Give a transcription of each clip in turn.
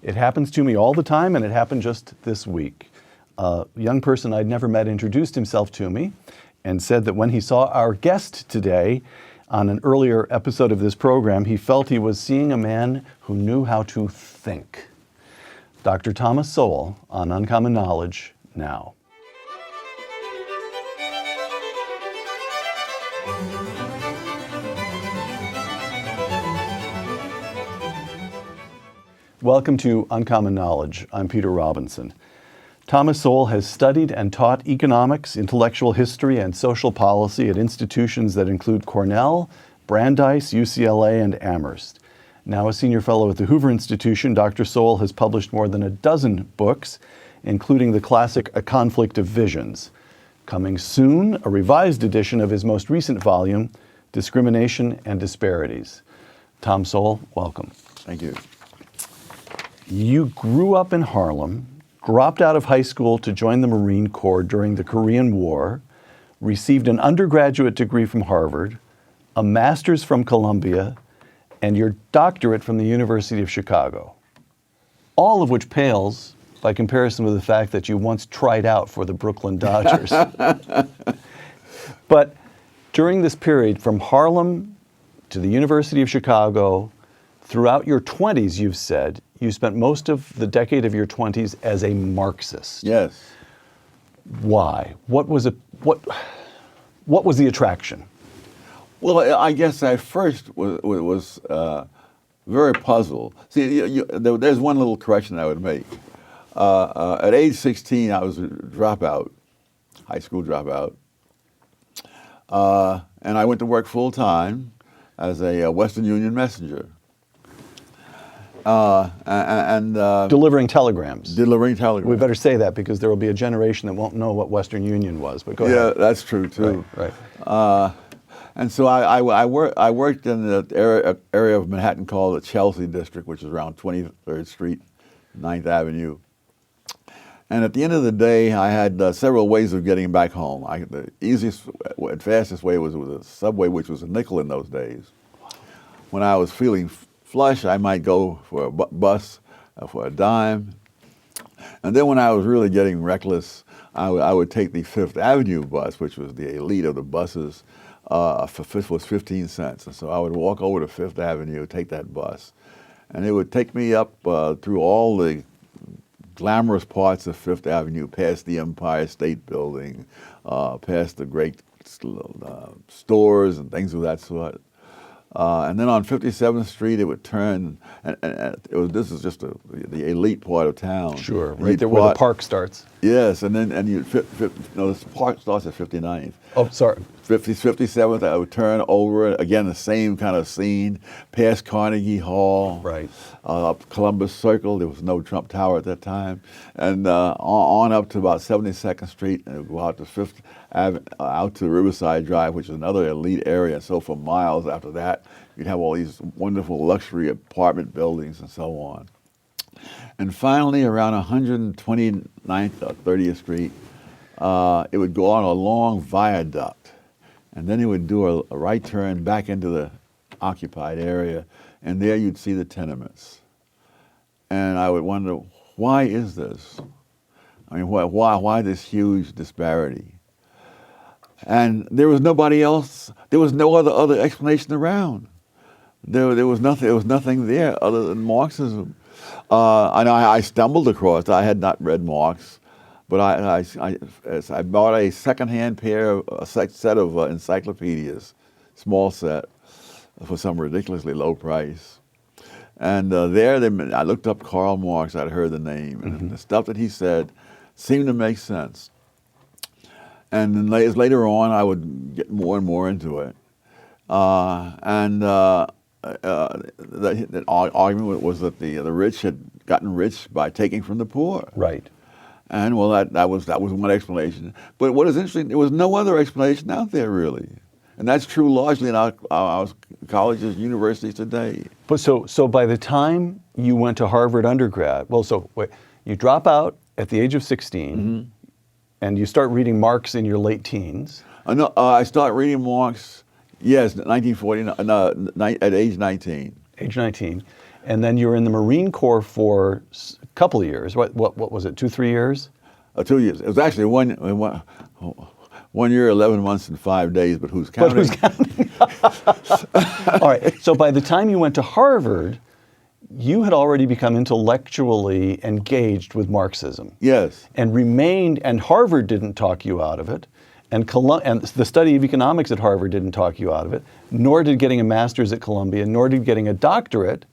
It happens to me all the time, and it happened just this week. A young person I'd never met introduced himself to me and said that when he saw our guest today on an earlier episode of this program, he felt he was seeing a man who knew how to think. Dr. Thomas Sowell on Uncommon Knowledge now. Welcome to Uncommon Knowledge. I'm Peter Robinson. Thomas Sowell has studied and taught economics, intellectual history, and social policy at institutions that include Cornell, Brandeis, UCLA, and Amherst. Now a senior fellow at the Hoover Institution, Dr. Sowell has published more than a dozen books, including the classic A Conflict of Visions. Coming soon, a revised edition of his most recent volume, Discrimination and Disparities. Tom Sowell, welcome. Thank you. You grew up in Harlem, dropped out of high school to join the Marine Corps during the Korean War, received an undergraduate degree from Harvard, a master's from Columbia, and your doctorate from the University of Chicago. All of which pales by comparison with the fact that you once tried out for the Brooklyn Dodgers. But during this period, from Harlem to the University of Chicago, throughout your 20s, you've said, you spent most of the decade of your 20s as a Marxist. Yes. Why? What was the attraction? Well, I guess I first was very puzzled. See, there's one little correction I would make. At age 16, I was a dropout, high school dropout, and I went to work full time as a Western Union messenger. Delivering telegrams. Delivering telegrams. We better say that because there will be a generation that won't know what Western Union was. But go ahead. Yeah, that's true too. Right. And so I worked in the area of Manhattan called the Chelsea District, which is around 23rd Street, 9th Avenue. And at the end of the day, I had several ways of getting back home. The easiest and fastest way was with a subway, which was a nickel in those days. When I was feeling flush, I might go for a bus for a dime. And then when I was really getting reckless, I would take the Fifth Avenue bus, which was the elite of the buses, was 15 cents. And so I would walk over to Fifth Avenue, take that bus. And it would take me up through all the glamorous parts of Fifth Avenue, past the Empire State Building, past the great stores and things of that sort. And then on 57th Street, it would turn, and this is just the elite part of town. Sure, right there where the park starts. Yes, and then the park starts at 59th. Oh, sorry. 57th, I would turn over, again, the same kind of scene, past Carnegie Hall, right, up Columbus Circle. There was no Trump Tower at that time, and on up to about 72nd Street, and go out to Fifth Avenue, out to Riverside Drive, which is another elite area. So for miles after that, you'd have all these wonderful luxury apartment buildings and so on. And finally, around 129th or 30th Street, it would go on a long viaduct. And then it would do a right turn back into the occupied area, and there you'd see the tenements. And I would wonder, why is this? I mean, why this huge disparity? And there was nobody else. There was no other explanation around. There was nothing. There was nothing there other than Marxism. And I stumbled across. I had not read Marx. But I bought a secondhand set of encyclopedias, small set, for some ridiculously low price. And I looked up Karl Marx. I'd heard the name, and the stuff that he said seemed to make sense. And then later on, I would get more and more into it. The argument was that the rich had gotten rich by taking from the poor. Right. And well, that was one explanation. But what is interesting, there was no other explanation out there really, and that's true largely in our colleges, universities today. But so by the time you went to Harvard undergrad, you drop out at the age of 16, and you start reading Marx in your late teens. I start reading Marx, yes, 1949, at age 19. Age 19. And then you were in the Marine Corps for a couple of years. What was it, 2-3 years? 2 years. It was actually 1 year, 11 months, and 5 days, but who's counting? But who's counting? All right, so by the time you went to Harvard, you had already become intellectually engaged with Marxism. Yes. And remained, and Harvard didn't talk you out of it, and the study of economics at Harvard didn't talk you out of it, nor did getting a master's at Columbia, nor did getting a doctorate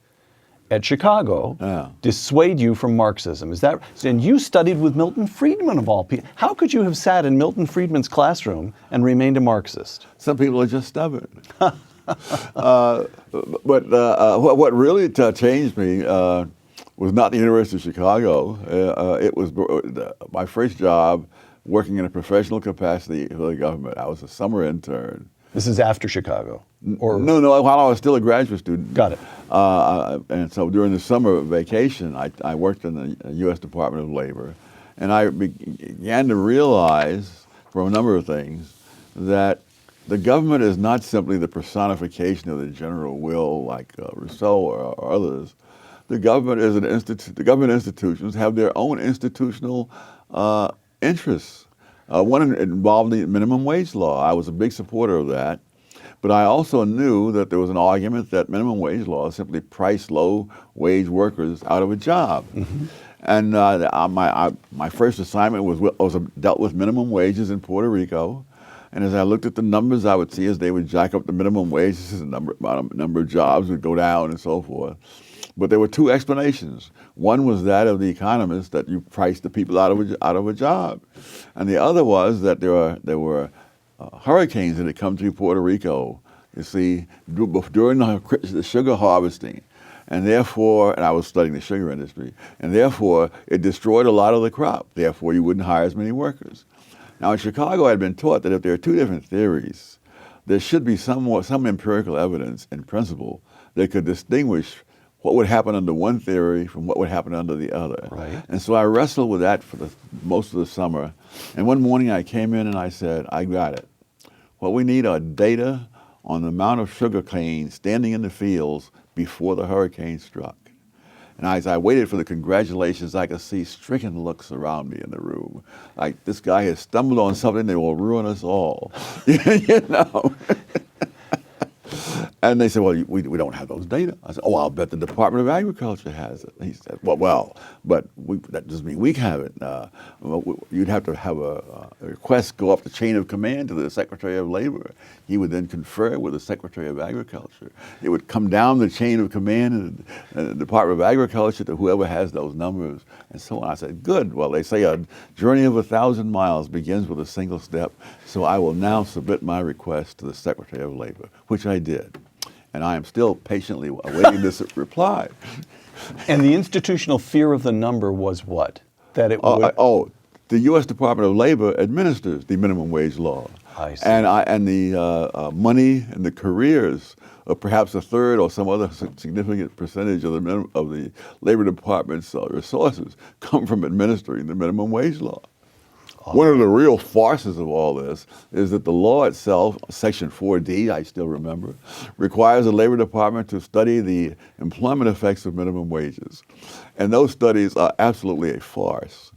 at Chicago dissuade you from Marxism. Is that? And you studied with Milton Friedman of all people. How could you have sat in Milton Friedman's classroom and remained a Marxist? Some people are just stubborn. But what really changed me was not the University of Chicago. It was my first job working in a professional capacity for the government. I was a summer intern. This is after Chicago? Or No, while I was still a graduate student. Got it. And so during the summer vacation, I worked in the U.S. Department of Labor. And I began to realize, from a number of things, that the government is not simply the personification of the general will like Rousseau or others. The government is an the government institutions have their own institutional interests. One involved the minimum wage law. I was a big supporter of that. But I also knew that there was an argument that minimum wage laws simply priced low-wage workers out of a job. Mm-hmm. And my first assignment dealt with minimum wages in Puerto Rico. And as I looked at the numbers, I would see as they would jack up the minimum wages, the number of jobs would go down and so forth. But there were two explanations. One was that of the economists, that you priced the people out of a job. And the other was that there were hurricanes that had come through Puerto Rico, you see, during the sugar harvesting. And therefore, and I was studying the sugar industry, and therefore it destroyed a lot of the crop. Therefore, you wouldn't hire as many workers. Now in Chicago, I had been taught that if there are two different theories, there should be some empirical evidence in principle that could distinguish what would happen under one theory from what would happen under the other. Right. And so I wrestled with that for most of the summer. And one morning I came in and I said, I got it. What we need are data on the amount of sugar cane standing in the fields before the hurricane struck. And as I waited for the congratulations, I could see stricken looks around me in the room. Like, this guy has stumbled on something that will ruin us all. You know? And they said, well, we don't have those data. I said, oh, I'll bet the Department of Agriculture has it. He said, well, but that doesn't mean we have it. You'd have to have a request go up the chain of command to the Secretary of Labor. He would then confer with the Secretary of Agriculture. It would come down the chain of command in the Department of Agriculture to whoever has those numbers, and so on. I said, good. Well, they say a journey of 1,000 miles begins with a single step, so I will now submit my request to the Secretary of Labor, which I did. And I am still patiently awaiting this reply. And the institutional fear of the number was what? That it would... The U.S. Department of Labor administers the minimum wage law. I see. And the money and the careers of perhaps a third or some other significant percentage of the Labor Department's resources come from administering the minimum wage law. One of the real farces of all this is that the law itself, Section 4D, I still remember, requires the Labor Department to study the employment effects of minimum wages. And those studies are absolutely a farce.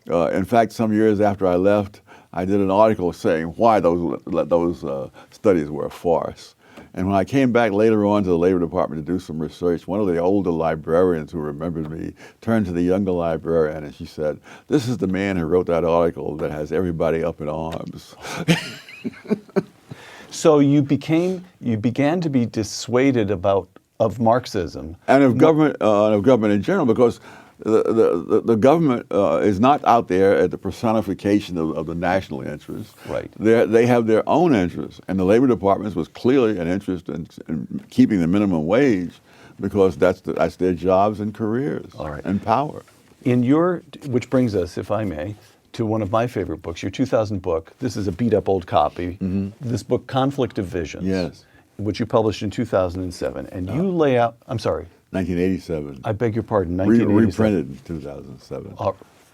In fact, some years after I left, I did an article saying why those studies were a farce. And when I came back later on to the Labor Department to do some research, one of the older librarians who remembered me turned to the younger librarian and she said, this is the man who wrote that article that has everybody up in arms. So you began to be dissuaded of Marxism. And of government in general, because the government is not out there at the personification of the national interest. Right. They have their own interests, and the Labor Department was clearly an interest in keeping the minimum wage because that's their jobs and careers and power. Which brings us, if I may, to one of my favorite books, your 2000 book. This is a beat-up old copy. Mm-hmm. This book, Conflict of Visions. Yes. Which you published in 2007, and you lay out. I'm sorry. 1987. I beg your pardon, 1987. Reprinted in 2007.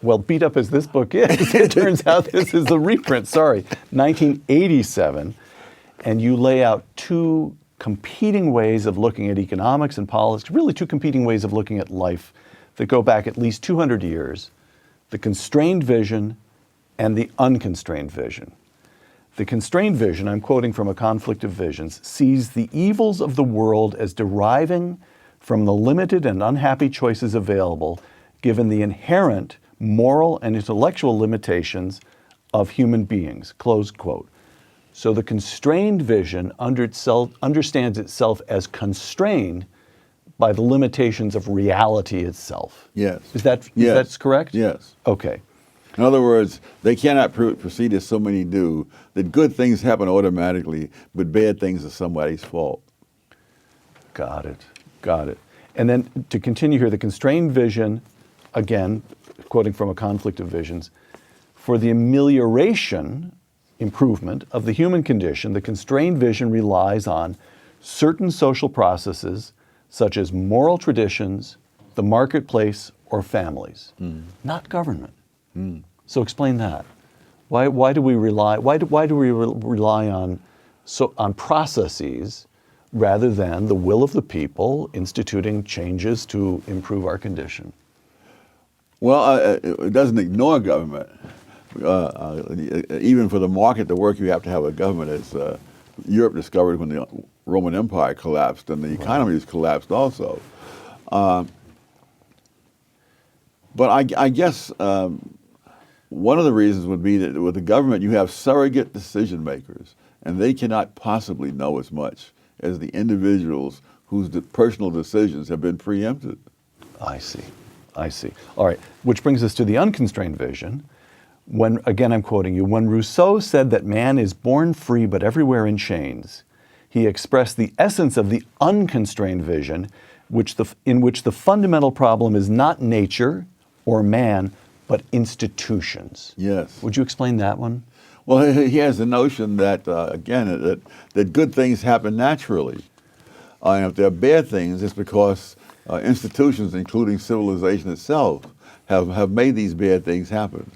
Well, beat up as this book is, it turns out this is a reprint, sorry. 1987, and you lay out two competing ways of looking at economics and politics, really two competing ways of looking at life that go back at least 200 years, the constrained vision and the unconstrained vision. The constrained vision, I'm quoting from A Conflict of Visions, sees the evils of the world as deriving from the limited and unhappy choices available, given the inherent moral and intellectual limitations of human beings, close quote. So the constrained vision understands itself as constrained by the limitations of reality itself. Yes. Is that correct? Yes. Okay. In other words, they cannot proceed as so many do, that good things happen automatically, but bad things are somebody's fault. Got it. Got it. And then to continue here, the constrained vision, again, quoting from A Conflict of Visions, for the amelioration, improvement of the human condition, the constrained vision relies on certain social processes such as moral traditions, the marketplace, or families, not government. So explain that. Why do we rely on processes rather than the will of the people instituting changes to improve our condition? Well, it doesn't ignore government. Even for the market to work, you have to have a government. As Europe discovered when the Roman Empire collapsed, and the economies collapsed also. But I guess one of the reasons would be that with the government, you have surrogate decision makers, and they cannot possibly know as much as the individuals whose personal decisions have been preempted. I see. All right, which brings us to the unconstrained vision. When, again, I'm quoting you, when Rousseau said that man is born free but everywhere in chains, he expressed the essence of the unconstrained vision, in which the fundamental problem is not nature or man, but institutions. Yes. Would you explain that one? Well, he has the notion that, again, that good things happen naturally. And if they're bad things, it's because institutions, including civilization itself, have made these bad things happen.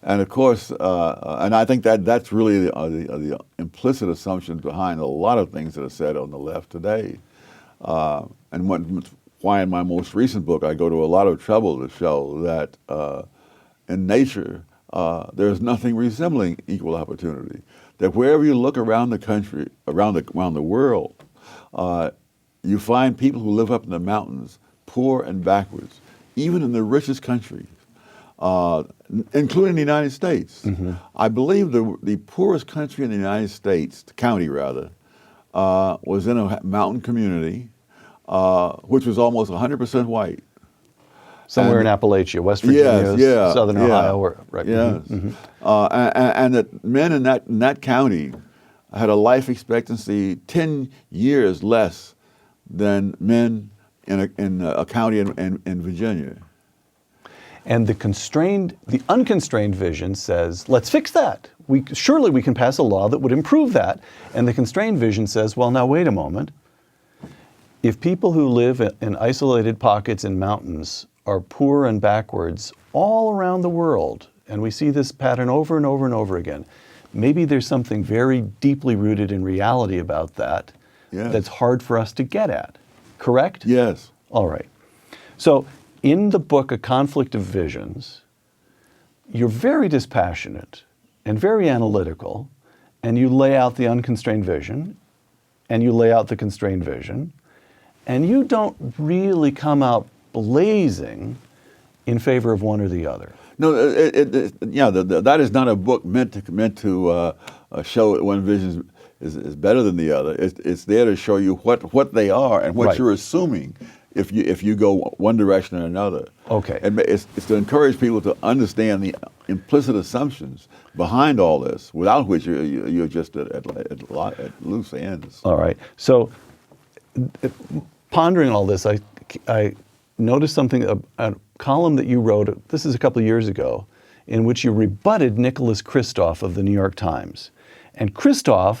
And of course, and I think that's really the implicit assumptions behind a lot of things that are said on the left today. And why in my most recent book I go to a lot of trouble to show that in nature there's nothing resembling equal opportunity. That wherever you look around the country, around the world, you find people who live up in the mountains, poor and backwards, even in the richest countries. Including the United States. Mm-hmm. I believe the poorest country in the United States, the county rather, was in a mountain community, which was almost 100% white. Somewhere in Appalachia, West Virginia, Southern Ohio. Right. Yes. Mm-hmm. And that men in that county had a life expectancy 10 years less than men in a county in Virginia. And the unconstrained vision says, let's fix that. Surely we can pass a law that would improve that. And the constrained vision says, well, now wait a moment. If people who live in isolated pockets in mountains are poor and backwards all around the world, and we see this pattern over and over and over again, maybe there's something very deeply rooted in reality about that that's hard for us to get at. Correct? Yes. All right. So in the book, A Conflict of Visions, you're very dispassionate and very analytical, and you lay out the unconstrained vision, and you lay out the constrained vision, and you don't really come out blazing in favor of one or the other. No, that is not a book meant to show that one vision is better than the other. It's there to show you what they are and what you're assuming if you go one direction or another. Okay. And it's to encourage people to understand the implicit assumptions behind all this, without which you're just at loose ends. All right. So, pondering all this, I noticed something, a column that you wrote, this is a couple of years ago, in which you rebutted Nicholas Kristof of the New York Times. And Kristof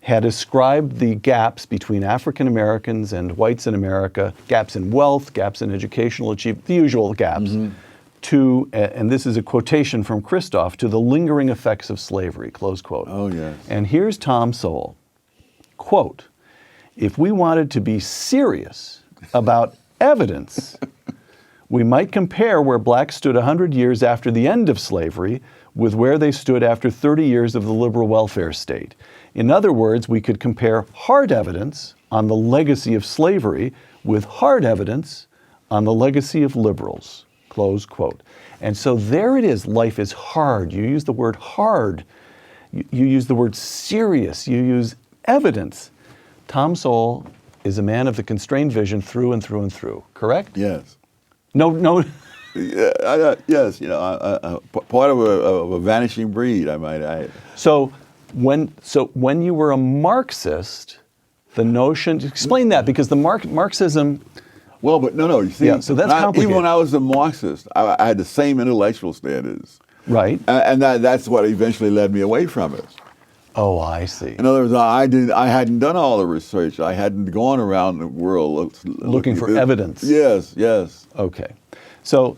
had ascribed the gaps between African Americans and whites in America, gaps in wealth, gaps in educational achievement, the usual gaps, to, and this is a quotation from Kristof, to the lingering effects of slavery, close quote. Oh, yes. And here's Tom Sowell, quote, If we wanted to be serious about evidence, we might compare where blacks stood 100 years after the end of slavery with where they stood after 30 years of the liberal welfare state. In other words, we could compare hard evidence on the legacy of slavery with hard evidence on the legacy of liberals, close quote. And so there it is. Life is hard. You use the word hard. You use the word serious. You use evidence. Tom Sowell is a man of the constrained vision through and through and through, correct? Yes. No. Yes, part of a vanishing breed, I might add. So when you were a Marxist, the notion, explain that, because the Marxism. Well, but no, you see, Yeah, so that's complicated. even when I was a Marxist, I had the same intellectual standards. Right. And that's what eventually led me away from it. Oh, I see. In other words, I hadn't done all the research. I hadn't gone around the world Looking for evidence. Yes. Okay. So,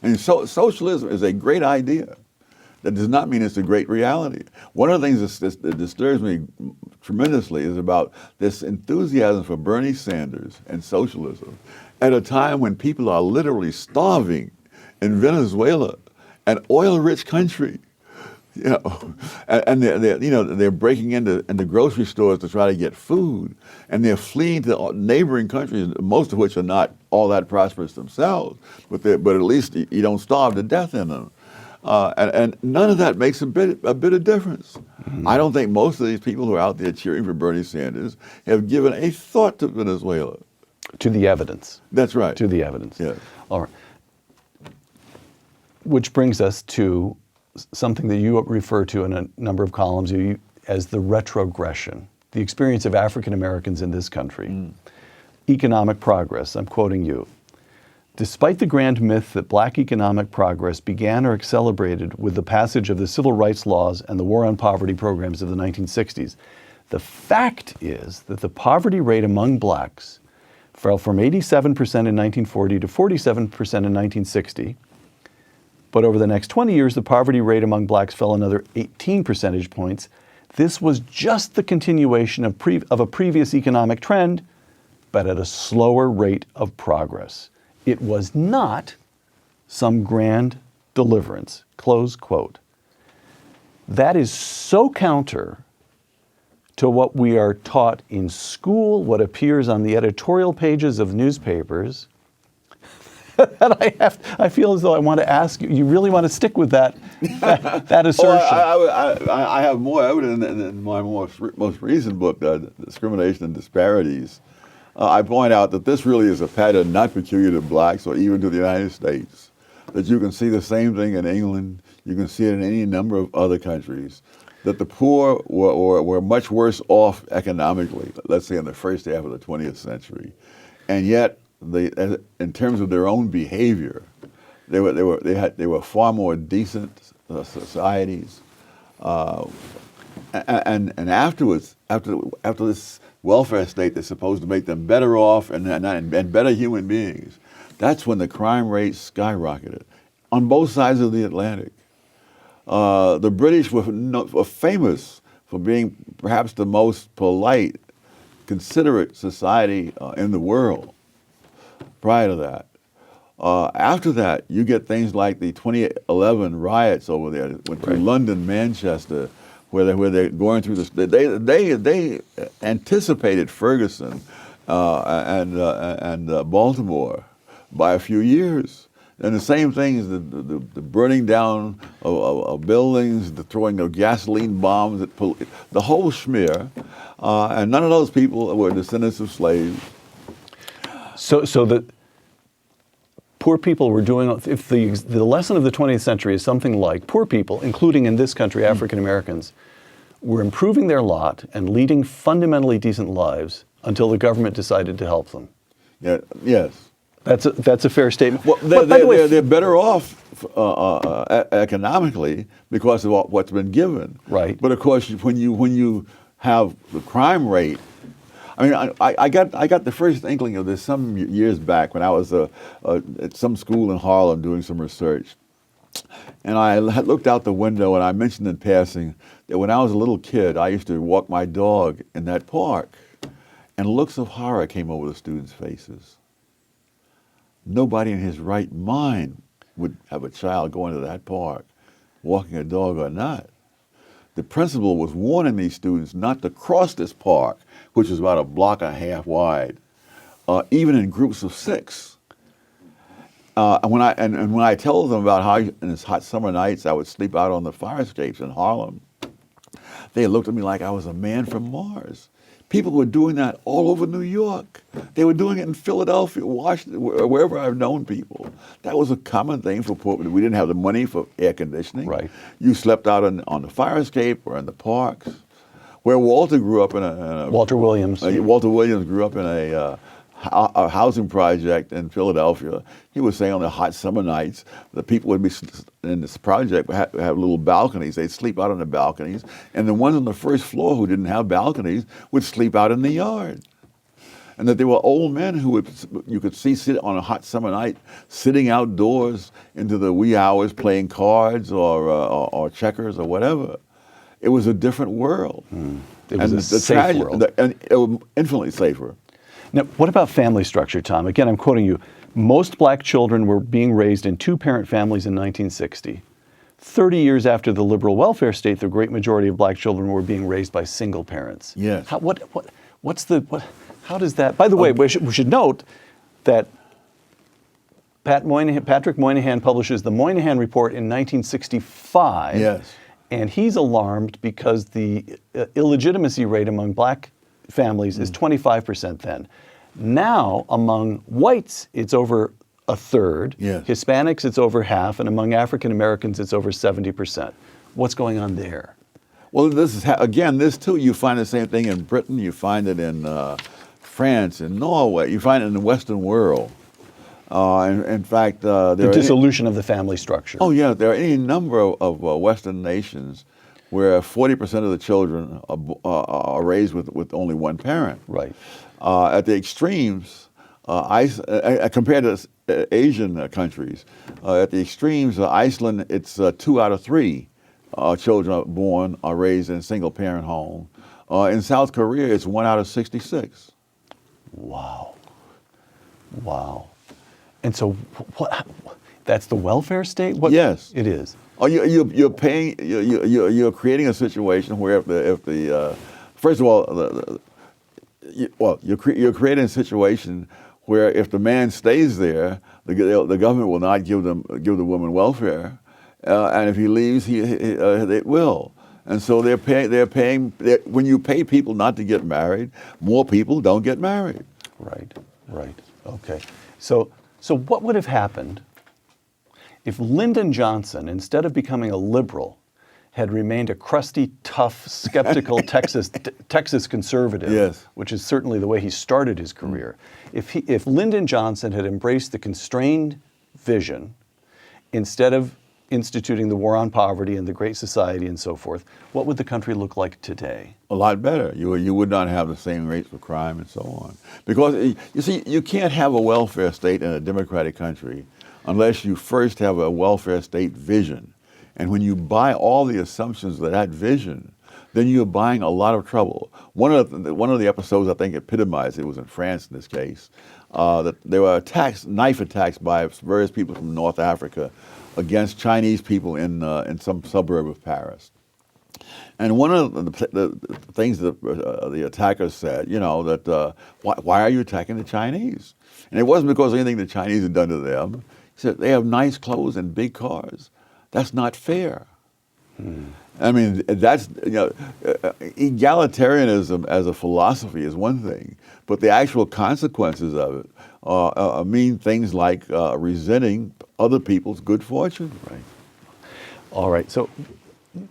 And socialism is a great idea. That does not mean it's a great reality. One of the things that disturbs me tremendously is about this enthusiasm for Bernie Sanders and socialism at a time when people are literally starving in Venezuela, an oil-rich country. And they're breaking into grocery stores to try to get food, and they're fleeing to neighboring countries, most of which are not all that prosperous themselves, but at least you don't starve to death in them. And none of that makes a bit of difference. Mm-hmm. I don't think most of these people who are out there cheering for Bernie Sanders have given a thought to Venezuela. To the evidence. That's right. To the evidence. Yes. All right. Which brings us to something that you refer to in a number of columns as the retrogression, the experience of African Americans in this country. Economic progress, I'm quoting you. Despite the grand myth that black economic progress began or accelerated with the passage of the civil rights laws and the war on poverty programs of the 1960s, the fact is that the poverty rate among blacks fell from 87% in 1940 to 47% in 1960. But over the next 20 years, the poverty rate among blacks fell another 18 percentage points. This was just the continuation of a previous economic trend, but at a slower rate of progress. It was not some grand deliverance, close quote. That is so counter to what we are taught in school, what appears on the editorial pages of newspapers, that I feel as though I want to ask you, you really want to stick with that assertion? I have more evidence in my most recent book, Discrimination and Disparities. I point out that this really is a pattern not peculiar to blacks or even to the United States, that you can see the same thing in England, you can see it in any number of other countries, that the poor were much worse off economically, let's say in the first half of the 20th century, and yet in terms of their own behavior, they were far more decent societies, and afterwards, after this welfare state that's supposed to make them better off and better human beings, that's when the crime rate skyrocketed on both sides of the Atlantic. The British were famous for being perhaps the most polite, considerate society in the world. Prior to that. After that, you get things like the 2011 riots over there, went through London, Manchester, where they're going through this. They anticipated Ferguson and Baltimore by a few years. And the same thing is the burning down of buildings, the throwing of gasoline bombs, the whole schmear. And none of those people were descendants of slaves. So the poor people were doing, if the lesson of the 20th century is something like poor people, including in this country African Americans, were improving their lot and leading fundamentally decent lives until the government decided to help them. Yeah, yes. That's a fair statement. Well, they're better off economically because of what's been given. Right. But of course, when you have the crime rate, I mean, I got the first inkling of this some years back when I was at some school in Harlem doing some research. And I looked out the window and I mentioned in passing that when I was a little kid, I used to walk my dog in that park. And looks of horror came over the students' faces. Nobody in his right mind would have a child go into that park, walking a dog or not. The principal was warning these students not to cross this park, which is about a block and a half wide, even in groups of 6. And when I tell them about how in his hot summer nights I would sleep out on the fire escapes in Harlem, they looked at me like I was a man from Mars. People were doing that all over New York. They were doing it in Philadelphia, Washington, wherever I've known people. That was a common thing for poor people. We didn't have the money for air conditioning. Right. You slept out on the fire escape or in the parks. Where Walter grew up Walter Williams. Walter Williams grew up in a housing project in Philadelphia. He was saying on the hot summer nights, the people would be in this project would have little balconies. They'd sleep out on the balconies, and the ones on the first floor who didn't have balconies would sleep out in the yard. And that there were old men who you could see sit on a hot summer night, sitting outdoors into the wee hours playing cards or checkers or whatever. It was a different world. It was a safe world. And it was infinitely safer. Now, what about family structure, Tom? Again, I'm quoting you. Most black children were being raised in 2-parent families in 1960. 30 years after the liberal welfare state, the great majority of black children were being raised by single parents. Yes. How does that, by the way, we should note that Patrick Moynihan publishes the Moynihan Report in 1965. Yes. And he's alarmed because the illegitimacy rate among black families is 25% then. Now, among whites, it's over a third. Yes. Hispanics, it's over half. And among African Americans, it's over 70%. What's going on there? Well, this is, again, this too, you find the same thing in Britain. You find it in France and Norway. You find it in the Western world. In fact, The dissolution of the family structure. Oh, yeah. There are any number of Western nations where 40% of the children are raised with only one parent. Right. At the extremes, compared to Asian countries, at the extremes, Iceland, it's 2 out of 3 children born are raised in a single-parent home. In South Korea, it's 1 out of 66. Wow. Wow. And so, that's the welfare state? Yes, it is. Oh, you're paying. You're creating a situation where if the first of all, you're creating a situation where if the man stays there, the government will not give the woman welfare, and if he leaves, it will. And so they're paying. When you pay people not to get married, more people don't get married. Right. Okay. So what would have happened if Lyndon Johnson, instead of becoming a liberal, had remained a crusty, tough, skeptical Texas conservative, yes, which is certainly the way he started his career? If Lyndon Johnson had embraced the constrained vision instead of instituting the war on poverty and the Great Society and so forth, what would the country look like today? A lot better. You would not have the same rates for crime and so on. Because, you see, you can't have a welfare state in a democratic country unless you first have a welfare state vision. And when you buy all the assumptions of that vision, then you're buying a lot of trouble. One of the episodes I think epitomized it was in France in this case. That there were knife attacks by various people from North Africa against Chinese people in some suburb of Paris. And one of the things that the attackers said, that why are you attacking the Chinese? And it wasn't because of anything the Chinese had done to them. He said, they have nice clothes and big cars. That's not fair. I mean, that's, egalitarianism as a philosophy is one thing, but the actual consequences of it mean things like resenting other people's good fortune. Right. All right. So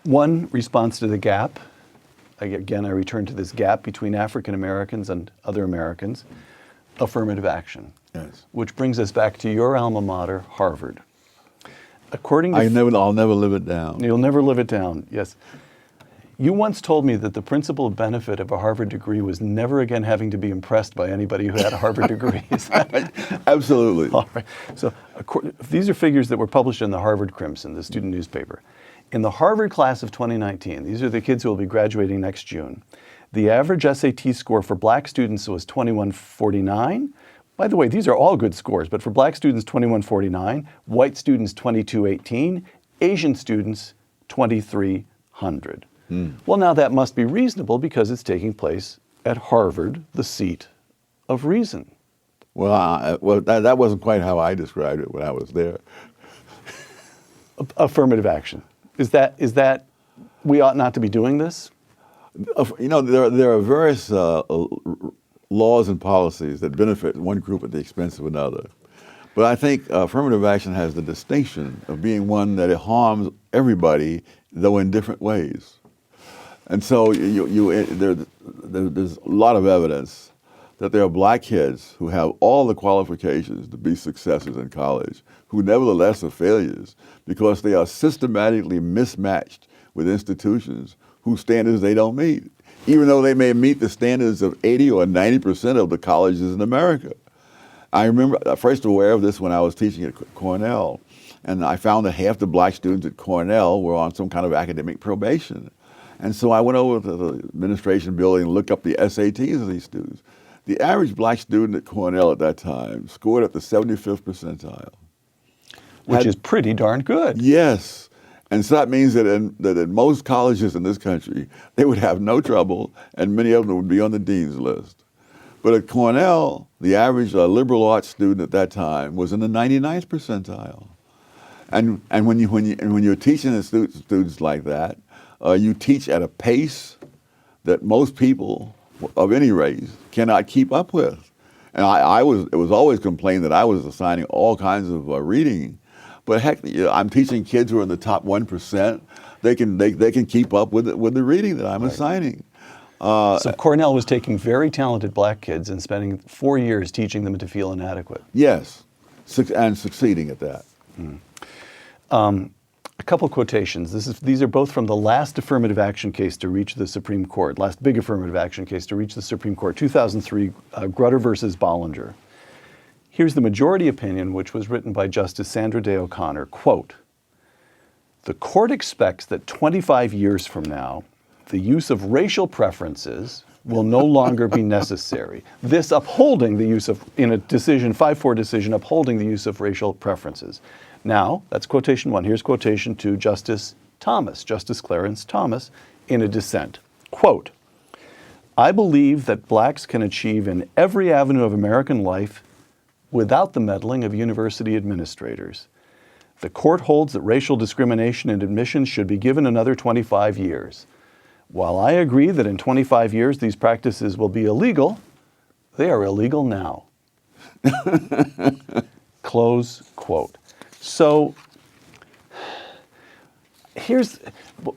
one response to the gap, again, I return to this gap between African Americans and other Americans, affirmative action. Yes. Which brings us back to your alma mater, Harvard. According to I'll never live it down. You'll never live it down, yes. You once told me that the principal benefit of a Harvard degree was never again having to be impressed by anybody who had a Harvard degree. Is that right? Absolutely. All right. So these are figures that were published in the Harvard Crimson, the student newspaper. In the Harvard class of 2019, these are the kids who will be graduating next June, The average SAT score for black students was 2149. By the way, these are all good scores, but for black students, 2149, white students, 2218, Asian students, 2300. Well, now that must be reasonable because it's taking place at Harvard, the seat of reason. Well, that wasn't quite how I described it when I was there. Affirmative action. Is that we ought not to be doing this? You know, there are various laws and policies that benefit one group at the expense of another. But I think affirmative action has the distinction of being one that it harms everybody, though in different ways. And so there's a lot of evidence that there are black kids who have all the qualifications to be successes in college, who nevertheless are failures because they are systematically mismatched with institutions whose standards they don't meet, even though they may meet the standards of 80 or 90% of the colleges in America. I remember first aware of this when I was teaching at Cornell, and I found that half the black students at Cornell were on some kind of academic probation. And so I went over to the administration building and looked up the SATs of these students. The average black student at Cornell at that time scored at the 75th percentile. Which is pretty darn good. Yes. And so that means that in most colleges in this country, they would have no trouble, and many of them would be on the dean's list. But at Cornell, the average liberal arts student at that time was in the 99th percentile. And when you're teaching the students like that, you teach at a pace that most people of any race cannot keep up with. And it was always complained that I was assigning all kinds of reading. But heck, I'm teaching kids who are in the top 1%. They can keep up with the reading that I'm assigning. So Cornell was taking very talented black kids and spending 4 years teaching them to feel inadequate. Yes, and succeeding at that. A couple quotations. These are both from the last affirmative action case to reach the Supreme Court, last big affirmative action case to reach the Supreme Court, 2003, Grutter versus Bollinger. Here's the majority opinion, which was written by Justice Sandra Day O'Connor. Quote, "The court expects that 25 years from now, the use of racial preferences will no longer be necessary." This upholding the use of, in a decision, 5-4 decision, upholding the use of racial preferences. Now, that's quotation one. Here's quotation two, Justice Clarence Thomas, in a dissent. Quote, "I believe that blacks can achieve in every avenue of American life without the meddling of university administrators. The court holds that racial discrimination in admissions should be given another 25 years. While I agree that in 25 years these practices will be illegal, they are illegal now." Close quote. So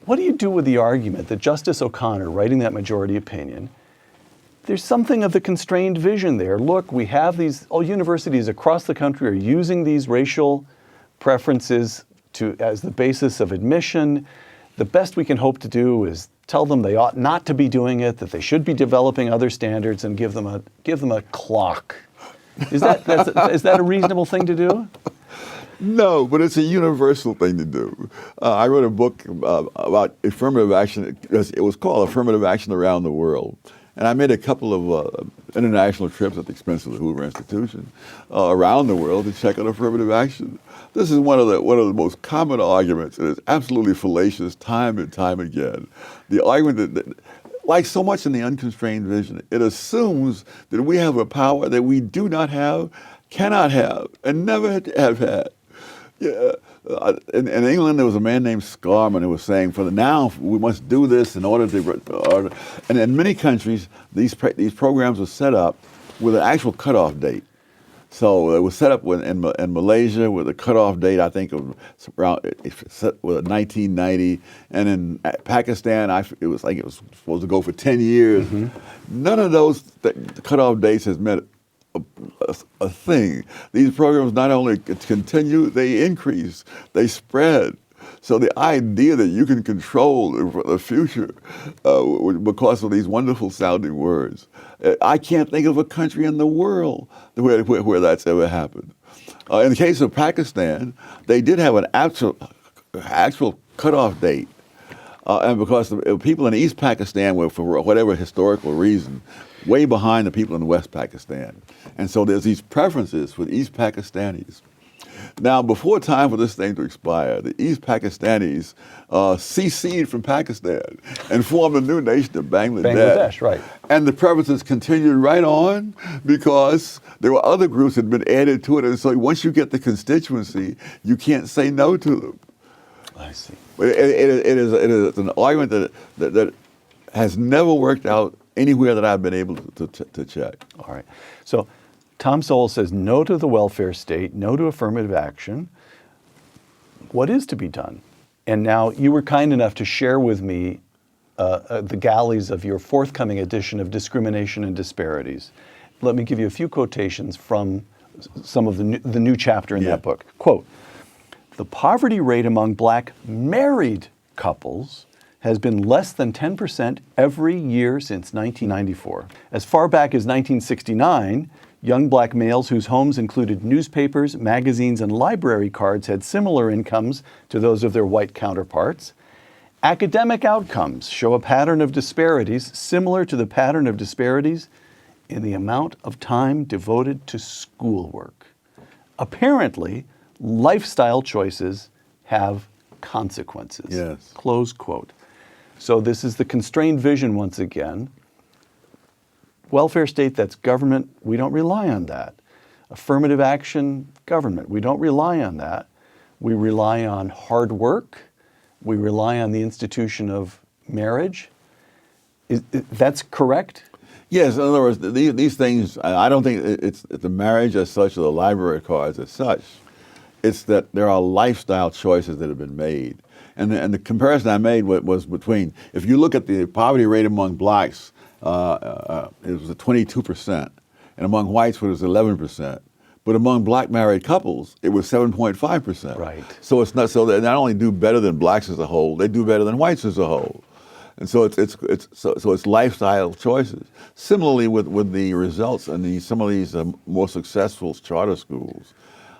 what do you do with the argument that Justice O'Connor, writing that majority opinion, there's something of the constrained vision there. Look, we have all universities across the country are using these racial preferences as the basis of admission. The best we can hope to do is tell them they ought not to be doing it, that they should be developing other standards, and give them a clock. Is that a reasonable thing to do? No, but it's a universal thing to do. I wrote a book about affirmative action. It was called Affirmative Action Around the World. And I made a couple of international trips at the expense of the Hoover Institution around the world to check on affirmative action. This is one of the most common arguments, and it's absolutely fallacious time and time again. The argument that like so much in the Unconstrained Vision, it assumes that we have a power that we do not have, cannot have, and never have had. Yeah. In England, there was a man named Scarman who was saying, "For now, we must do this in order to." And in many countries, these programs were set up with an actual cutoff date. So it was set up in Malaysia with a cutoff date, I think, of around 1990, and in Pakistan, it was supposed to go for 10 years. Mm-hmm. None of those cutoff dates has met a thing. These programs not only continue, they increase, they spread. So the idea that you can control the future because of these wonderful sounding words, I can't think of a country in the world where that's ever happened. In the case of Pakistan, they did have an actual cutoff date And because the people in East Pakistan were, for whatever historical reason, way behind the people in West Pakistan. And so there's these preferences with East Pakistanis. Now, before time for this thing to expire, the East Pakistanis seceded from Pakistan and formed a new nation of Bangladesh. Bangladesh, right. And the preferences continued right on because there were other groups that had been added to it. And so once you get the constituency, you can't say no to them. I see. It is an argument that has never worked out anywhere that I've been able to check. All right. So Tom Sowell says no to the welfare state, no to affirmative action. What is to be done? And now you were kind enough to share with me the galleys of your forthcoming edition of Discrimination and Disparities. Let me give you a few quotations from some of the new chapter in that book. Quote, "The poverty rate among black married couples has been less than 10% every year since 1994. As far back as 1969, young black males whose homes included newspapers, magazines, and library cards had similar incomes to those of their white counterparts. Academic outcomes show a pattern of disparities similar to the pattern of disparities in the amount of time devoted to schoolwork. Apparently, lifestyle choices have consequences." Yes. Close quote. So this is the constrained vision once again. Welfare state, that's government, we don't rely on that. Affirmative action, government, we don't rely on that. We rely on hard work. We rely on the institution of marriage. That's correct? Yes, in other words, these things, I don't think it's the marriage as such or the library cards as such. It's that there are lifestyle choices that have been made. And the comparison I made was between, if you look at the poverty rate among blacks, it was 22%, and among whites it was 11%. But among black married couples, it was 7.5%. Right. So it's not, so they not only do better than blacks as a whole, they do better than whites as a whole. And so it's lifestyle choices. Similarly with the results in some of these more successful charter schools,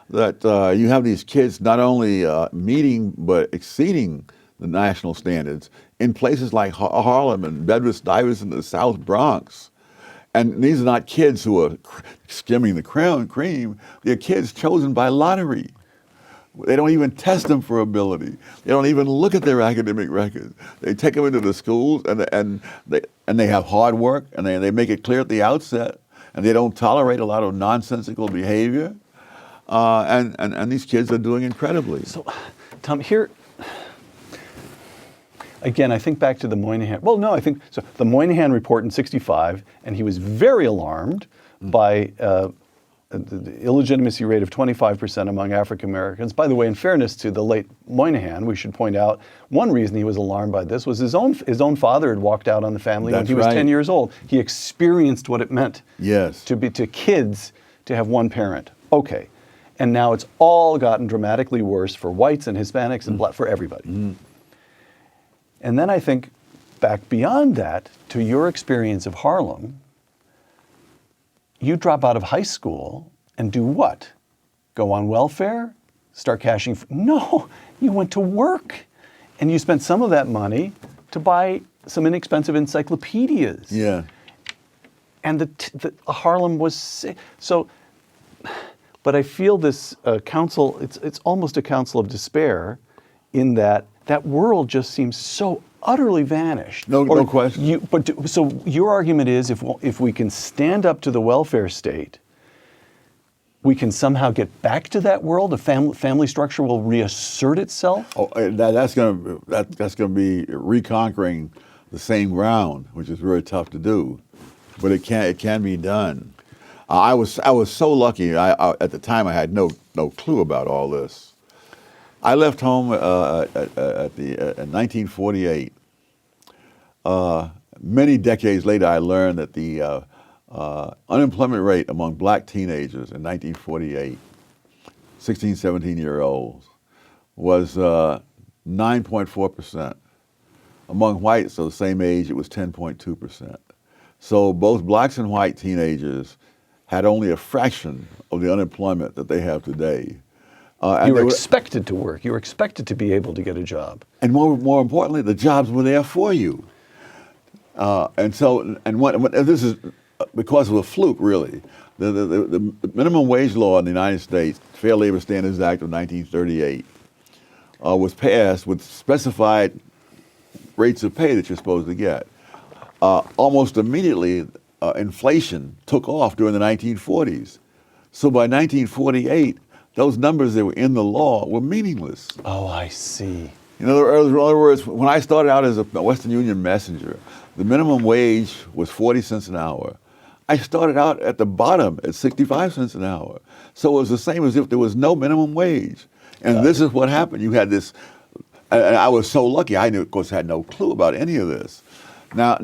that you have these kids not only meeting but exceeding the national standards in places like Harlem and Bedford-Stuyvesant in the South Bronx. And these are not kids who are skimming the cream. They're kids chosen by lottery. They don't even test them for ability. They don't even look at their academic records. They take them into the schools and they have hard work and they make it clear at the outset, and they don't tolerate a lot of nonsensical behavior. And these kids are doing incredibly. So, Tom, here, again, I think back to the Moynihan. Well, no, I think so. The Moynihan report in '65, and he was very alarmed by the illegitimacy rate of 25% among African Americans. By the way, in fairness to the late Moynihan, we should point out one reason he was alarmed by this was his own father had walked out on the family when he was 10 years old. He experienced what it meant to kids to have one parent. Okay. And now it's all gotten dramatically worse for whites and Hispanics and black, for everybody. And then I think back beyond that to your experience of Harlem. You drop out of high school and do what? Go on welfare? Start cashing? No, you went to work. And you spent some of that money to buy some inexpensive encyclopedias. Yeah. And the Harlem was, so, but I feel this council, it's almost a council of despair in that world just seems so utterly vanished. No question. So your argument is if we can stand up to the welfare state, we can somehow get back to that world. A family structure will reassert itself. Oh, that's going to be reconquering the same ground, which is very tough to do, but it can be done. I was so lucky. At the time, I had no clue about all this. I left home in 1948. Many decades later, I learned that the unemployment rate among black teenagers in 1948, 16, 17-year-olds, was 9.4%. Among whites of the same age, it was 10.2%. So both blacks and white teenagers had only a fraction of the unemployment that they have today. You were expected to work. You were expected to be able to get a job. And more importantly, the jobs were there for you. This is because of a fluke, really. The minimum wage law in the United States, Fair Labor Standards Act of 1938, was passed with specified rates of pay that you're supposed to get. Almost immediately, inflation took off during the 1940s. So by 1948, those numbers that were in the law were meaningless. Oh, I see. In other words, when I started out as a Western Union messenger, the minimum wage was 40 cents an hour. I started out at the bottom at 65 cents an hour. So it was the same as if there was no minimum wage. And this is what happened. You had this, and I was so lucky. I, of course, had no clue about any of this. Now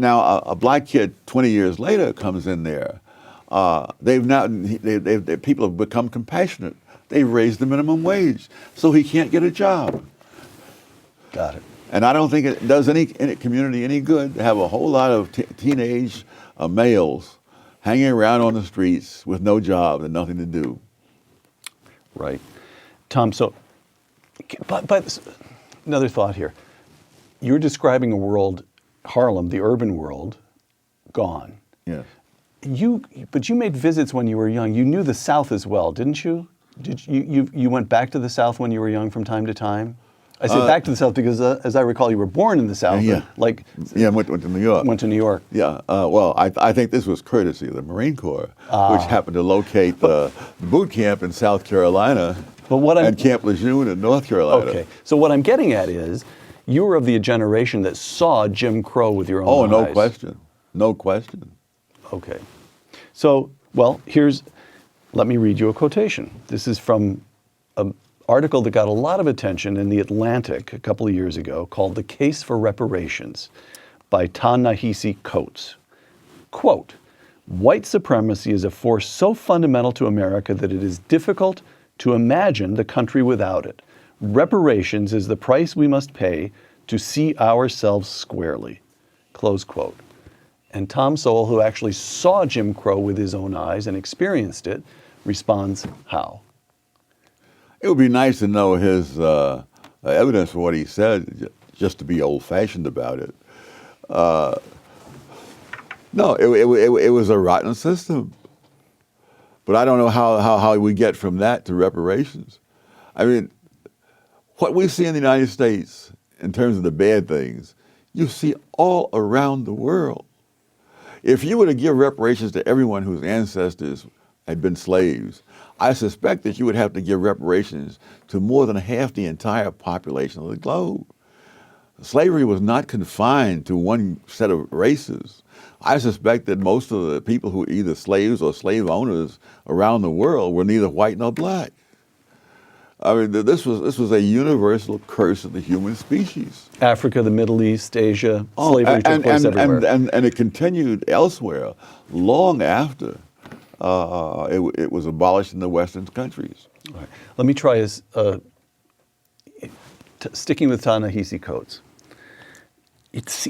a black kid 20 years later comes in there. People have become compassionate. They've raised the minimum wage, so he can't get a job. Got it. And I don't think it does any community any good to have a whole lot of teenage males hanging around on the streets with no job and nothing to do. Right. Tom, so, but another thought here. You're describing a world, Harlem, the urban world, gone. Yeah. But you made visits when you were young. You knew the South as well, didn't you? You went back to the South when you were young from time to time? I said back to the South because, as I recall, you were born in the South. Yeah. Like, yeah, went to New York. Went to New York. Yeah. Well, I think this was courtesy of the Marine Corps, which happened to locate the boot camp in South Carolina and Camp Lejeune in North Carolina. Okay. So what I'm getting at is, you were of the generation that saw Jim Crow with your own eyes. Oh, no question. No question. Okay. So, well, let me read you a quotation. This is from an article that got a lot of attention in The Atlantic a couple of years ago called The Case for Reparations by Ta-Nehisi Coates. Quote, "White supremacy is a force so fundamental to America that it is difficult to imagine the country without it. Reparations is the price we must pay to see ourselves squarely." Close quote. And Tom Sowell, who actually saw Jim Crow with his own eyes and experienced it, responds how? It would be nice to know his evidence for what he said, just to be old-fashioned about it. No, it was a rotten system. But I don't know how we get from that to reparations. I mean, what we see in the United States in terms of the bad things, you see all around the world. If you were to give reparations to everyone whose ancestors had been slaves, I suspect that you would have to give reparations to more than half the entire population of the globe. Slavery was not confined to one set of races. I suspect that most of the people who were either slaves or slave owners around the world were neither white nor black. I mean, this was a universal curse of the human species. Africa, the Middle East, Asia, slavery took place everywhere. And it continued elsewhere long after it was abolished in the Western countries. All right. Let me try sticking with Ta-Nehisi Coates.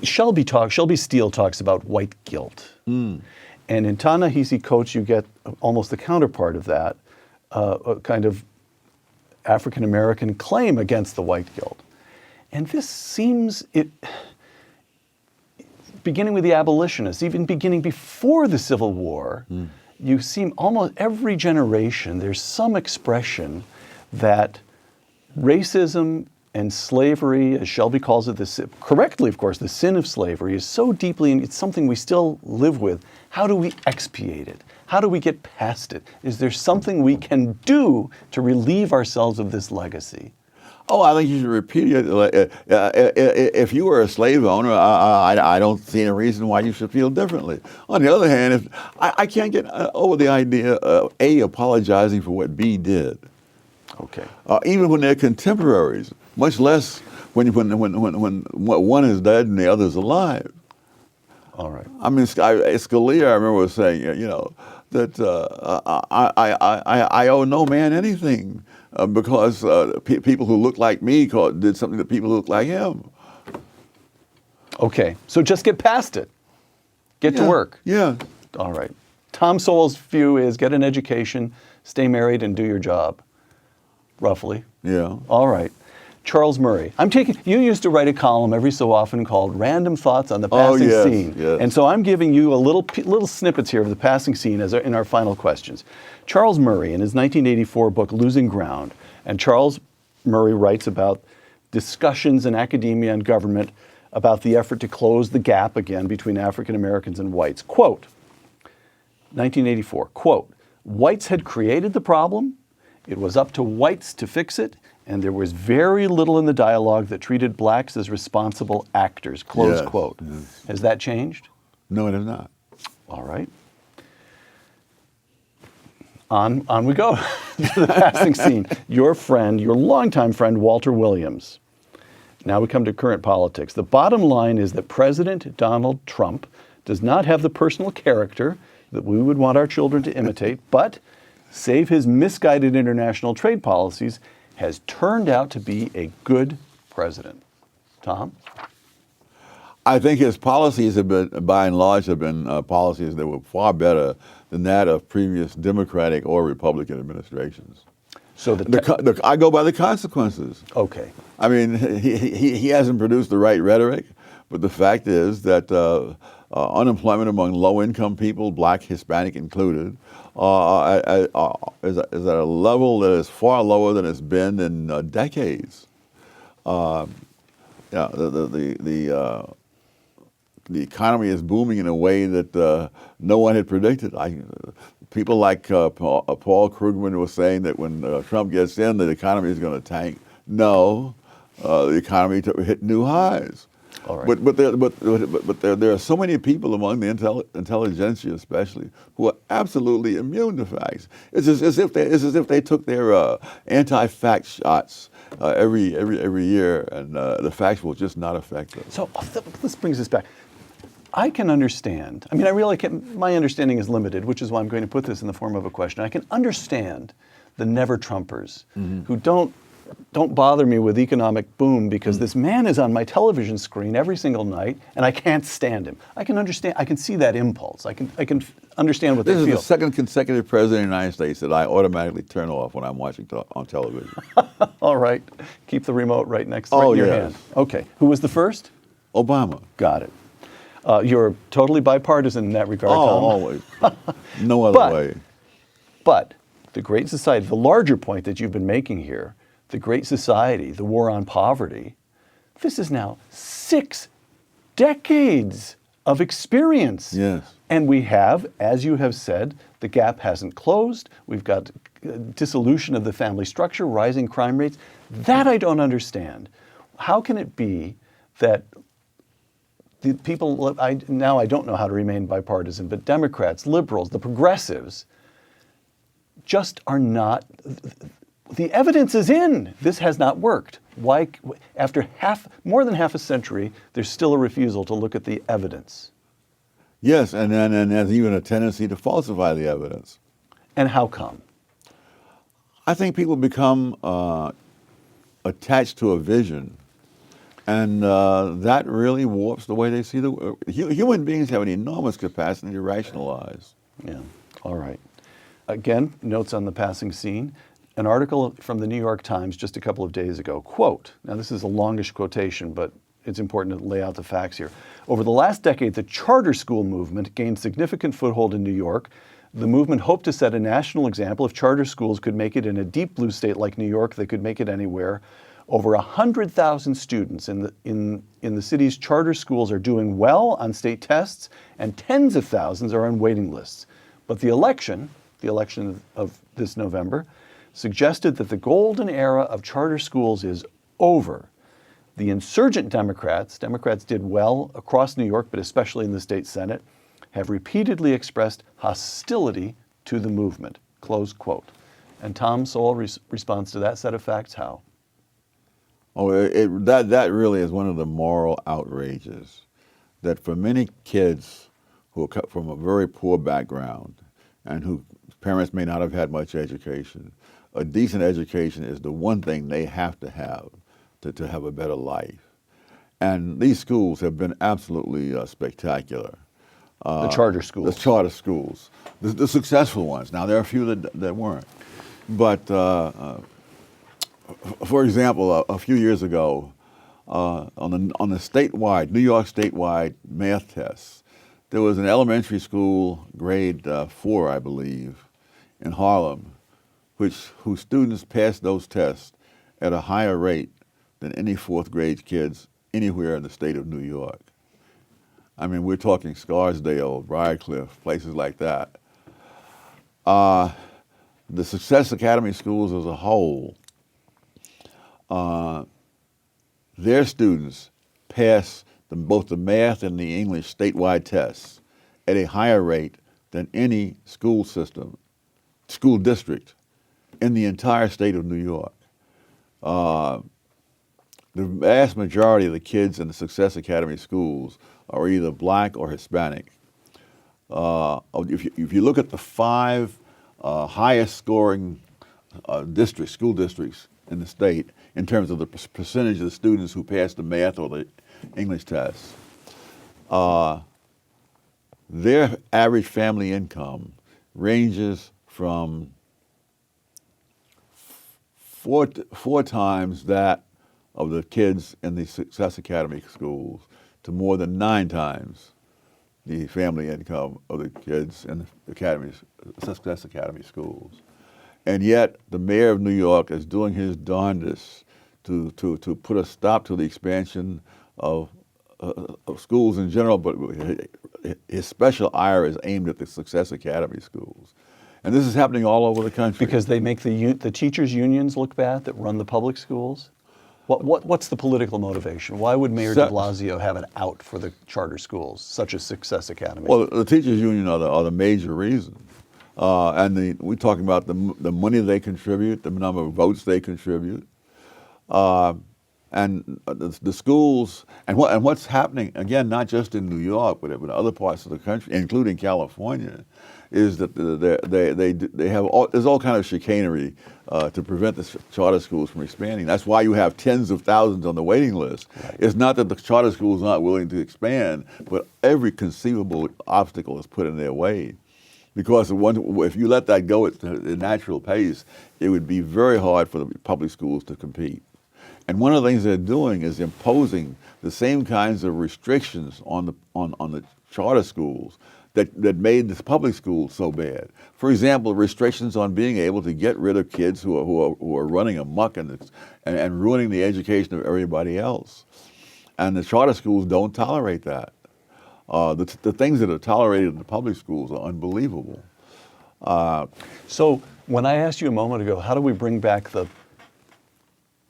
Shelby Steele talks about white guilt. And in Ta-Nehisi Coates, you get almost the counterpart of that, a kind of African-American claim against the white guilt. And this seems, beginning with the abolitionists, even beginning before the Civil War, you seem almost every generation, there's some expression that racism and slavery, as Shelby calls it, correctly, of course, the sin of slavery is so deeply, and it's something we still live with. How do we expiate it? How do we get past it? Is there something we can do to relieve ourselves of this legacy? Oh, I think you should repeat it. If you were a slave owner, I don't see any reason why you should feel differently. On the other hand, I can't get over the idea of A, apologizing for what B did. Okay. Even when they're contemporaries, much less when one is dead and the other is alive. All right. I mean, Scalia, I remember was saying, that I owe no man anything because people who look like me did something to people who look like him. Okay, so just get past it. Get to work. Yeah. All right. Tom Sowell's view is get an education, stay married, and do your job. roughly. Yeah. All right. Charles Murray. You used to write a column every so often called Random Thoughts on the Passing yes, Scene. yes. And so I'm giving you a little snippets here of the passing scene in our final questions. Charles Murray, in his 1984 book, Losing Ground, and Charles Murray writes about discussions in academia and government about the effort to close the gap again between African Americans and whites. Quote, 1984, quote, whites had created the problem. It was up to whites to fix it. And there was very little in the dialogue that treated blacks as responsible actors, close quote. Yes. Has that changed? No, it has not. All right. On we go to the passing scene. Your friend, your longtime friend, Walter Williams. Now we come to current politics. The bottom line is that President Donald Trump does not have the personal character that we would want our children to imitate, but, save his misguided international trade policies, has turned out to be a good president. Tom? I think his policies have been, by and large, policies that were far better than that of previous Democratic or Republican administrations. So I go by the consequences. Okay. I mean, he hasn't produced the right rhetoric, but the fact is that unemployment among low-income people, black, Hispanic included, is at a level that is far lower than it's been in decades. The economy is booming in a way that no one had predicted. People like Paul Krugman was saying that when Trump gets in, the economy is going to tank. No, the economy hit new highs. All right. But there are so many people among the intelligentsia, especially, who are absolutely immune to facts. It's as if they took their anti-fact shots every year, and the facts will just not affect them. So this brings us back. I can understand. I mean, I really can. My understanding is limited, which is why I'm going to put this in the form of a question. I can understand the never-Trumpers who don't bother me with economic boom because this man is on my television screen every single night and I can't stand him. I can understand. I can see that impulse. I can understand what they feel. This is the second consecutive president of the United States that I automatically turn off when I'm watching on television. All right. Keep the remote right in your hand. Okay. Who was the first? Obama. Got it. You're totally bipartisan in that regard, Tom. Always. No other way. But the Great Society, the larger point that you've been making here, the Great Society, the war on poverty, this is now 6 decades of experience. Yes. And we have, as you have said, the gap hasn't closed. We've got dissolution of the family structure, rising crime rates. That I don't understand. How can it be that the people, now I don't know how to remain bipartisan, but Democrats, liberals, the progressives, just are not, the evidence is in. This has not worked. Why, after more than half a century, there's still a refusal to look at the evidence? Yes, and there's even a tendency to falsify the evidence. And how come? I think people become attached to a vision, and that really warps the way they see the world. Human beings have an enormous capacity to rationalize. Yeah, all right. Again, notes on the passing scene. An article from the New York Times just a couple of days ago, quote, now this is a longish quotation, but it's important to lay out the facts here. Over the last decade, the charter school movement gained significant foothold in New York. The movement hoped to set a national example. If charter schools could make it in a deep blue state like New York, they could make it anywhere. Over 100,000 students in the city's charter schools are doing well on state tests, and tens of thousands are on waiting lists. But the election of this November, suggested that the golden era of charter schools is over. The insurgent Democrats did well across New York, but especially in the state Senate, have repeatedly expressed hostility to the movement, close quote. And Tom Sowell responds to that set of facts how? Oh, that really is one of the moral outrages, that for many kids who are cut from a very poor background and whose parents may not have had much education, a decent education is the one thing they have to have a better life. And these schools have been absolutely spectacular. The charter schools. The charter schools. The successful ones. Now, there are a few that weren't. But for example, a few years ago, on the statewide, New York statewide math tests, there was an elementary school, grade 4, I believe, in Harlem, whose students passed those tests at a higher rate than any fourth grade kids anywhere in the state of New York. I mean, we're talking Scarsdale, Briarcliff, places like that. The Success Academy schools as a whole, their students pass both the math and the English statewide tests at a higher rate than any school system, school district in the entire state of New York. The vast majority of the kids in the Success Academy schools are either black or Hispanic. If you look at the 5 highest scoring school districts in the state in terms of the percentage of the students who pass the math or the English tests, their average family income ranges from four times that of the kids in the Success Academy schools to more than 9 times the family income of the kids in the Success Academy schools. And yet the mayor of New York is doing his darndest to put a stop to the expansion of schools in general, but his special ire is aimed at the Success Academy schools. And this is happening all over the country. Because they make the teachers' unions look bad that run the public schools? What's the political motivation? Why would Mayor de Blasio have an out for the charter schools, such as Success Academy? Well, the teachers' union are the major reason. And we're talking about the money they contribute, the number of votes they contribute. And the schools, and what's happening, again, not just in New York, but in other parts of the country, including California, is that they have there's all kind of chicanery to prevent the charter schools from expanding. That's why you have tens of thousands on the waiting list. Right. It's not that the charter schools aren't willing to expand, but every conceivable obstacle is put in their way. Because if you let that go at the natural pace, it would be very hard for the public schools to compete. And one of the things they're doing is imposing the same kinds of restrictions on the charter schools that made the public schools so bad. For example, restrictions on being able to get rid of kids who are running amok and ruining the education of everybody else. And the charter schools don't tolerate that. The things that are tolerated in the public schools are unbelievable. So when I asked you a moment ago, how do we bring back the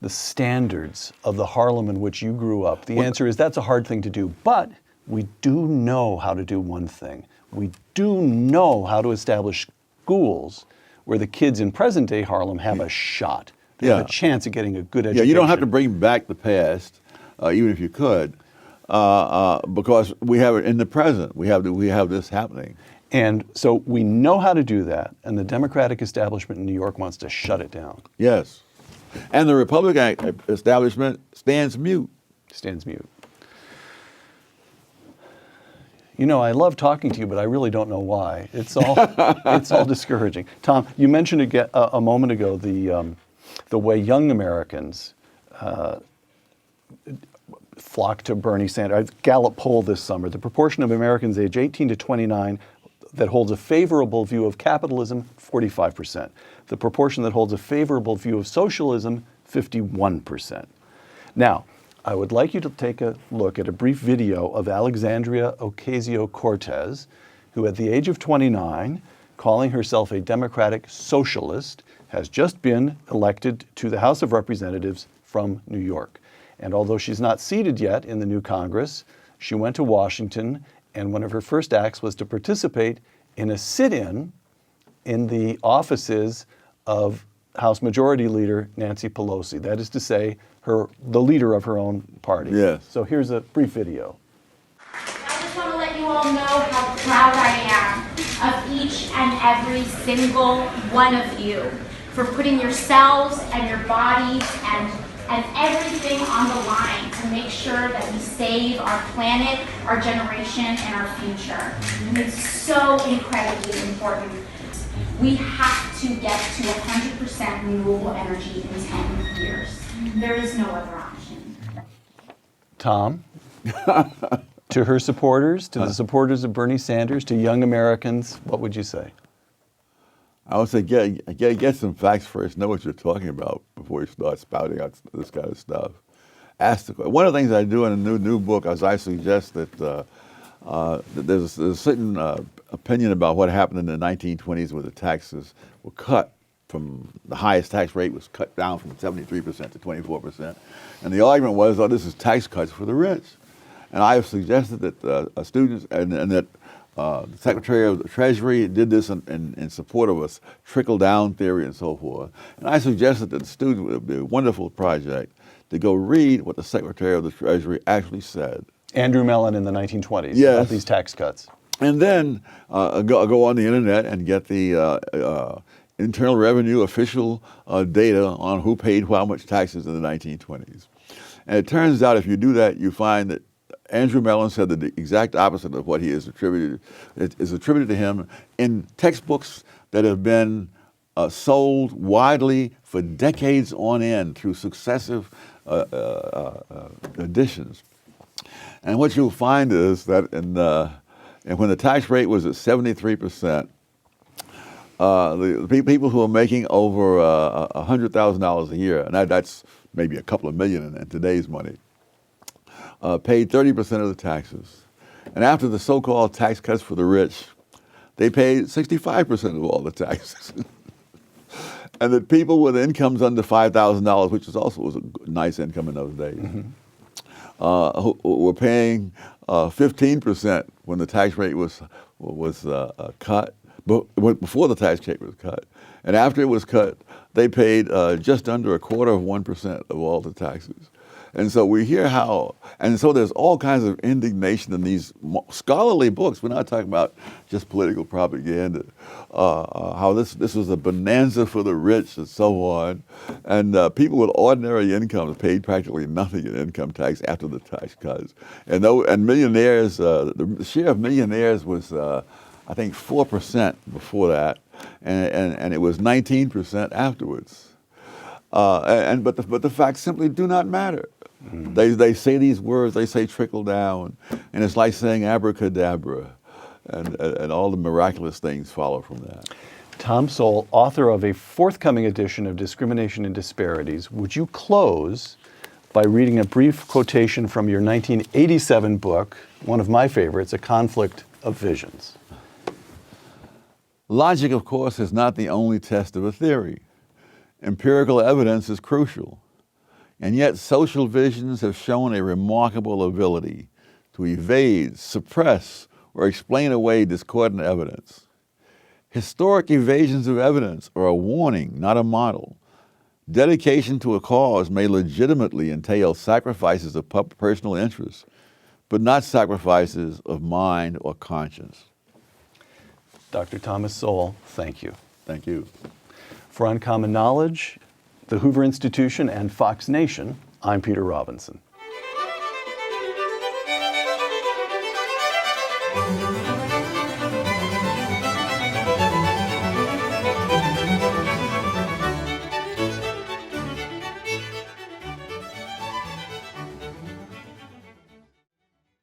standards of the Harlem in which you grew up, the answer is that's a hard thing to do. But we do know how to do one thing. We do know how to establish schools where the kids in present-day Harlem have a shot. They have a chance of getting a good education. Yeah, you don't have to bring back the past, even if you could, because we have it in the present. We have this happening. And so we know how to do that, and the Democratic establishment in New York wants to shut it down. Yes. And the Republican establishment stands mute. Stands mute. You know, I love talking to you, but I really don't know why. It's all discouraging. Tom, you mentioned a moment ago the way young Americans flock to Bernie Sanders. Gallup poll this summer, the proportion of Americans age 18 to 29 that holds a favorable view of capitalism, 45%. The proportion that holds a favorable view of socialism, 51%. Now, I would like you to take a look at a brief video of Alexandria Ocasio-Cortez, who at the age of 29, calling herself a democratic socialist, has just been elected to the House of Representatives from New York. And although she's not seated yet in the new Congress, she went to Washington, and one of her first acts was to participate in a sit-in in the offices of House Majority Leader Nancy Pelosi. That is to say, the leader of her own party. Yes. So here's a brief video. I just want to let you all know how proud I am of each and every single one of you for putting yourselves and your bodies and everything on the line to make sure that we save our planet, our generation, and our future. And it's so incredibly important. We have to get to 100% renewable energy in 10 years. There is no other option. Tom, to her supporters, to the supporters of Bernie Sanders, to young Americans, what would you say? I would say get some facts first. Know what you're talking about before you start spouting out this kind of stuff. One of the things I do in a new book is I suggest that there's a certain opinion about what happened in the 1920s where the taxes were cut from the highest tax rate was cut down from 73% to 24%. And the argument was, oh, this is tax cuts for the rich. And I have suggested that students and that the Secretary of the Treasury did this in support of us trickle-down theory and so forth. And I suggested that the students would be a wonderful project to go read what the Secretary of the Treasury actually said. Andrew Mellon in the 1920s, Yes. about these tax cuts. And then go on the internet and get the Internal Revenue official data on who paid how much taxes in the 1920s. And it turns out if you do that, you find that Andrew Mellon said that the exact opposite of what he is attributed. It is attributed to him in textbooks that have been sold widely for decades on end through successive editions. And what you'll find is that and when the tax rate was at 73%, the people who are making over $100,000 a year, and that's maybe a couple of million in today's money, paid 30% of the taxes. And after the so-called tax cuts for the rich, they paid 65% of all the taxes. And the people with incomes under $5,000, which was a nice income in those days, who were paying 15% when the tax rate was cut, before the tax rate was cut. And after it was cut, they paid just under 1/4% of all the taxes. And so we hear so there's all kinds of indignation in these scholarly books. We're not talking about just political propaganda. How this was a bonanza for the rich and so on. And people with ordinary incomes paid practically nothing in income tax after the tax cuts. And millionaires, the share of millionaires was, I think, 4% before that. And it was 19% afterwards. But the facts simply do not matter. They say these words, they say trickle down, and it's like saying abracadabra, and all the miraculous things follow from that. Tom Sowell, author of a forthcoming edition of Discrimination and Disparities, would you close by reading a brief quotation from your 1987 book, one of my favorites, A Conflict of Visions? Logic, of course, is not the only test of a theory. Empirical evidence is crucial. And yet social visions have shown a remarkable ability to evade, suppress, or explain away discordant evidence. Historic evasions of evidence are a warning, not a model. Dedication to a cause may legitimately entail sacrifices of personal interest, but not sacrifices of mind or conscience. Dr. Thomas Sowell, thank you. Thank you. For Uncommon Knowledge, the Hoover Institution, and Fox Nation, I'm Peter Robinson.